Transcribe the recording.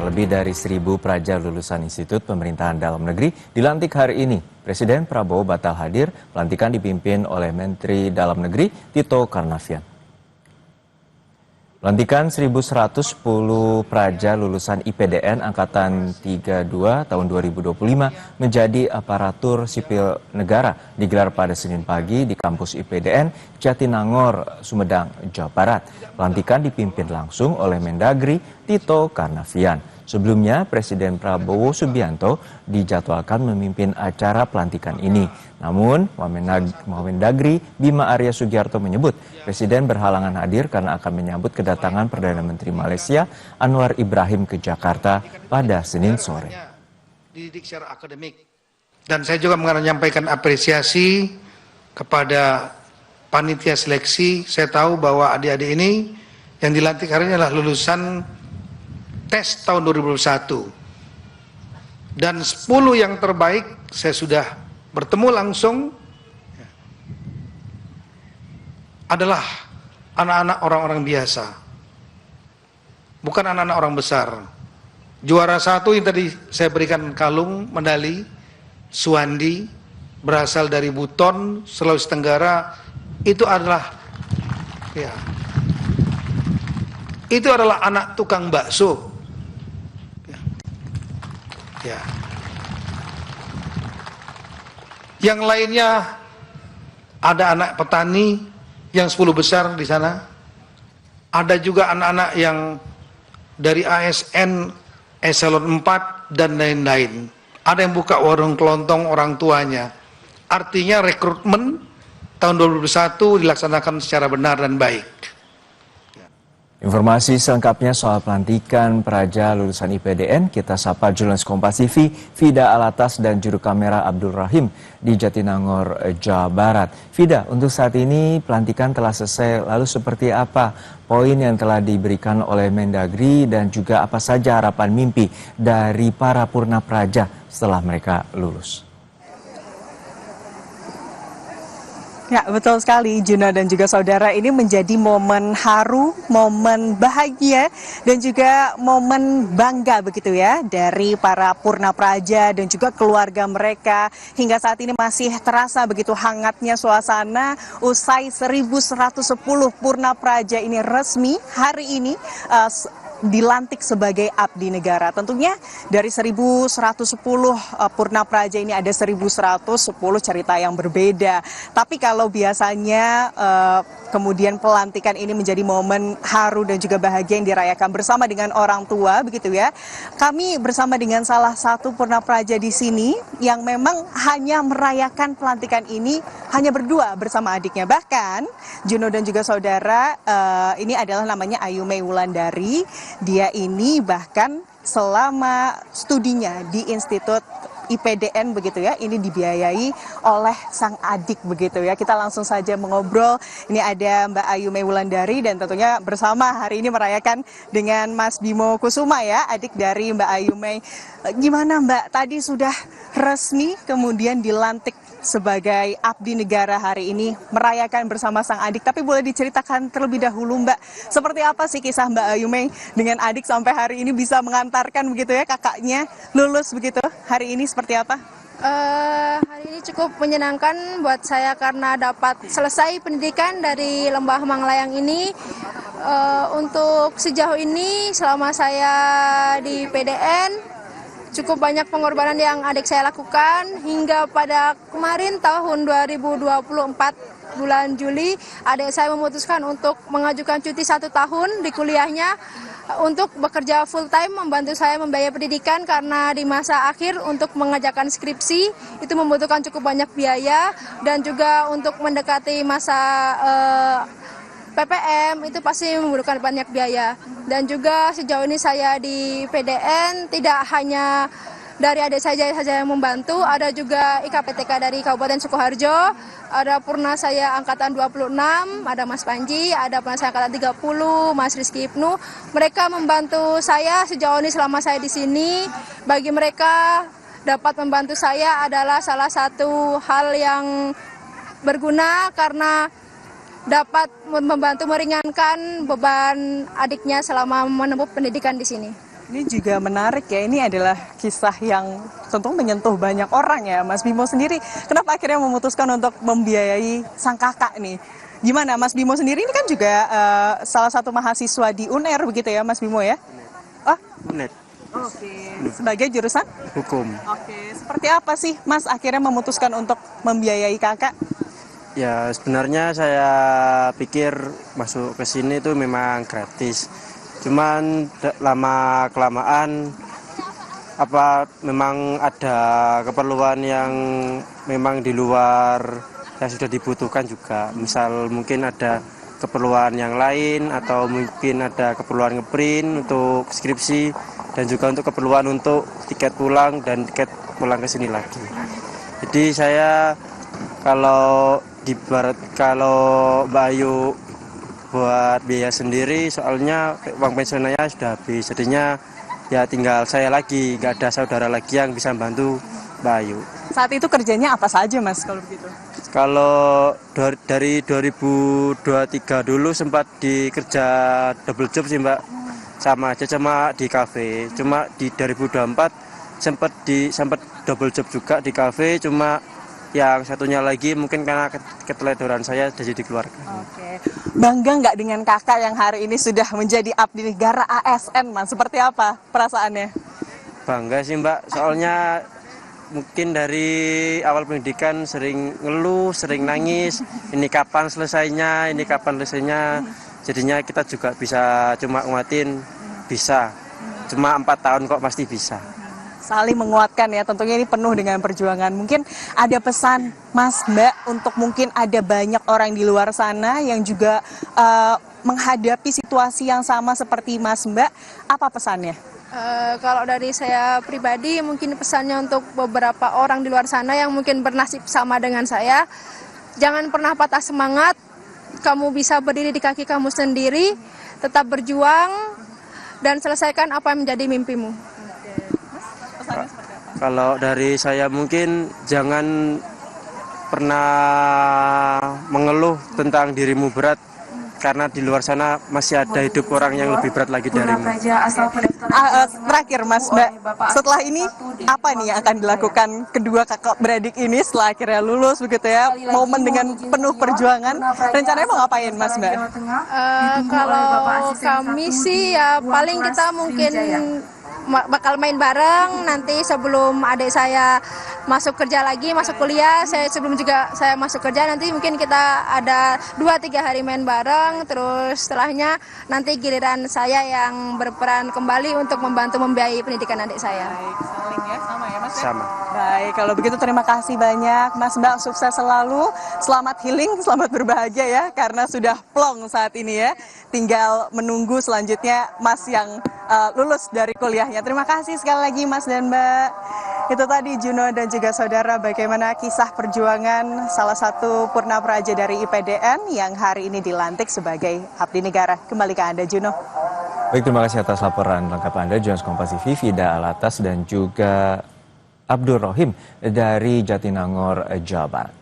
lebih dari 1.000 pelajar lulusan Institut Pemerintahan Dalam Negeri dilantik hari ini. Presiden Prabowo batal hadir, pelantikan dipimpin oleh Menteri Dalam Negeri Tito Karnavian. Pelantikan 1.110 praja lulusan IPDN Angkatan 32 tahun 2025 menjadi aparatur sipil negara digelar pada Senin pagi di kampus IPDN Jatinangor, Sumedang, Jawa Barat. Pelantikan dipimpin langsung oleh Mendagri Tito Karnavian. Sebelumnya, Presiden Prabowo Subianto dijadwalkan memimpin acara pelantikan ini. Namun, Mendagri Bima Arya Sugiarto menyebut Presiden berhalangan hadir karena akan menyambut kedatangan Perdana Menteri Malaysia Anwar Ibrahim ke Jakarta pada Senin sore. Dididik secara akademik. Dan saya juga menyampaikan apresiasi kepada panitia seleksi. Saya tahu bahwa adik-adik ini yang dilantik hari ini adalah lulusan tes tahun 2021. Dan 10 yang terbaik saya sudah bertemu langsung adalah anak-anak orang-orang biasa. Bukan anak-anak orang besar. Juara 1 yang tadi saya berikan kalung, medali, Suwandi, berasal dari Buton, Sulawesi Tenggara, itu adalah anak tukang bakso. Yang lainnya ada anak petani yang 10 besar di sana. Ada juga anak-anak yang dari ASN eselon 4 dan lain-lain. Ada yang buka warung kelontong orang tuanya. Artinya rekrutmen tahun 2021 dilaksanakan secara benar dan baik. Informasi selengkapnya soal pelantikan praja lulusan IPDN, kita sapa jurnalis Kompas TV, Fida Alatas dan juru kamera Abdul Rahim di Jatinangor, Jawa Barat. Fida, untuk saat ini pelantikan telah selesai, lalu seperti apa poin yang telah diberikan oleh Mendagri dan juga apa saja harapan mimpi dari para purna praja setelah mereka lulus? Ya, betul sekali Juno dan juga saudara, ini menjadi momen haru, momen bahagia dan juga momen bangga begitu ya dari para purna praja dan juga keluarga mereka. Hingga saat ini masih terasa begitu hangatnya suasana usai 1.110 purna praja ini resmi hari ini dilantik sebagai abdi negara. Tentunya dari 1.110 purna praja ini ada 1.110 cerita yang berbeda. Tapi kalau biasanya kemudian pelantikan ini menjadi momen haru dan juga bahagia yang dirayakan bersama dengan orang tua begitu ya. Kami bersama dengan salah satu purna praja di sini yang memang hanya merayakan pelantikan ini hanya berdua bersama adiknya. Bahkan Juno dan juga saudara, ini adalah namanya Ayu Mei Wulandari. Dia ini bahkan selama studinya di Institut IPDN begitu ya, ini dibiayai oleh sang adik begitu ya. Kita langsung saja mengobrol. Ini ada Mbak Ayu Mei Wulandari dan tentunya bersama hari ini merayakan dengan Mas Bimo Kusuma ya, adik dari Mbak Ayu Mei. Gimana Mbak, tadi sudah resmi kemudian dilantik sebagai abdi negara hari ini merayakan bersama sang adik, tapi boleh diceritakan terlebih dahulu Mbak, seperti apa sih kisah Mbak Ayu Mei dengan adik sampai hari ini bisa mengantarkan begitu ya kakaknya lulus begitu, hari ini seperti apa? Hari ini cukup menyenangkan buat saya karena dapat selesai pendidikan dari Lembah Manglayang ini. Untuk sejauh ini selama saya di PDN cukup banyak pengorbanan yang adik saya lakukan hingga pada kemarin tahun 2024 bulan Juli adik saya memutuskan untuk mengajukan cuti 1 tahun di kuliahnya untuk bekerja full time membantu saya membiayai pendidikan karena di masa akhir untuk mengerjakan skripsi itu membutuhkan cukup banyak biaya dan juga untuk mendekati masa PPM itu pasti membutuhkan banyak biaya. Dan juga sejauh ini saya di PDN tidak hanya dari adik saja yang membantu, ada juga IKPTK dari Kabupaten Sukoharjo, ada purna saya angkatan 26, ada Mas Panji, ada purna saya angkatan 30, Mas Rizky Ibnu. Mereka membantu saya sejauh ini selama saya di sini. Bagi mereka dapat membantu saya adalah salah satu hal yang berguna karena dapat membantu meringankan beban adiknya selama menempuh pendidikan di sini. Ini juga menarik ya, ini adalah kisah yang tentu menyentuh banyak orang ya. Mas Bimo sendiri, kenapa akhirnya memutuskan untuk membiayai sang kakak nih? Gimana Mas Bimo sendiri ini kan juga salah satu mahasiswa di UNER begitu ya Mas Bimo ya? Oh, UNER. oke. Sebagai jurusan? Hukum. Oke, seperti apa sih Mas akhirnya memutuskan untuk membiayai kakak? Ya sebenarnya saya pikir masuk ke sini itu memang gratis. Cuman lama kelamaan memang ada keperluan yang memang di luar yang sudah dibutuhkan juga. Misal mungkin ada keperluan yang lain atau mungkin ada keperluan ngeprint untuk skripsi dan juga untuk keperluan untuk tiket pulang dan tiket pulang ke sini lagi. Jadi saya kalau Mbak Ayu buat biaya sendiri, soalnya uang pensiunnya sudah habis, jadinya ya tinggal saya lagi, nggak ada saudara lagi yang bisa membantu Mbak Ayu. Saat itu kerjanya apa saja Mas kalau begitu? Kalau dari 2023 dulu sempat dikerja double job sih Mbak, sama aja cuma di kafe. Cuma di 2024 sempat double job juga di kafe, cuma yang satunya lagi mungkin karena keteledoran saya jadi dikeluarkan. Oke. Bangga nggak dengan kakak yang hari ini sudah menjadi abdi negara ASN, Mas? Seperti apa perasaannya? Bangga sih Mbak, soalnya mungkin dari awal pendidikan sering ngeluh, sering nangis, ini kapan selesainya, jadinya kita juga bisa cuma nguatin, bisa. Cuma 4 tahun kok pasti bisa. Saling menguatkan ya, tentunya ini penuh dengan perjuangan. Mungkin ada pesan Mas Mbak untuk mungkin ada banyak orang di luar sana yang juga menghadapi situasi yang sama seperti Mas Mbak, apa pesannya? Kalau dari saya pribadi mungkin pesannya untuk beberapa orang di luar sana yang mungkin bernasib sama dengan saya, jangan pernah patah semangat, kamu bisa berdiri di kaki kamu sendiri, tetap berjuang dan selesaikan apa yang menjadi mimpimu. Kalau dari saya mungkin jangan pernah mengeluh tentang dirimu berat, karena di luar sana masih ada hidup orang yang lebih berat lagi darimu. Terakhir Mas Mbak, setelah ini apa nih yang akan dilakukan kedua kakak beradik ini setelah akhirnya lulus begitu ya, momen dengan penuh perjuangan, rencananya mau ngapain Mas Mbak? Kalau kami sih ya paling kita mungkin bakal main bareng nanti sebelum adik saya masuk kerja lagi, masuk kuliah, sebelum juga saya masuk kerja, nanti mungkin kita ada 2-3 hari main bareng, terus setelahnya nanti giliran saya yang berperan kembali untuk membantu membiayai pendidikan adik saya. Baik, saling ya, sama ya Mas? Sama. Baik, kalau begitu terima kasih banyak Mas Mbak, sukses selalu, selamat healing, selamat berbahagia ya, karena sudah plong saat ini ya, tinggal menunggu selanjutnya Mas yang lulus dari kuliahnya. Terima kasih sekali lagi Mas dan Mbak. Itu tadi Juno dan juga saudara bagaimana kisah perjuangan salah satu purna praja dari IPDN yang hari ini dilantik sebagai abdi negara. Kembali ke Anda Juno. Baik, terima kasih atas laporan lengkap Anda, Jurnalis Kompas TV, Vida Alatas dan juga Abdul Rohim dari Jatinangor, Jawa Barat.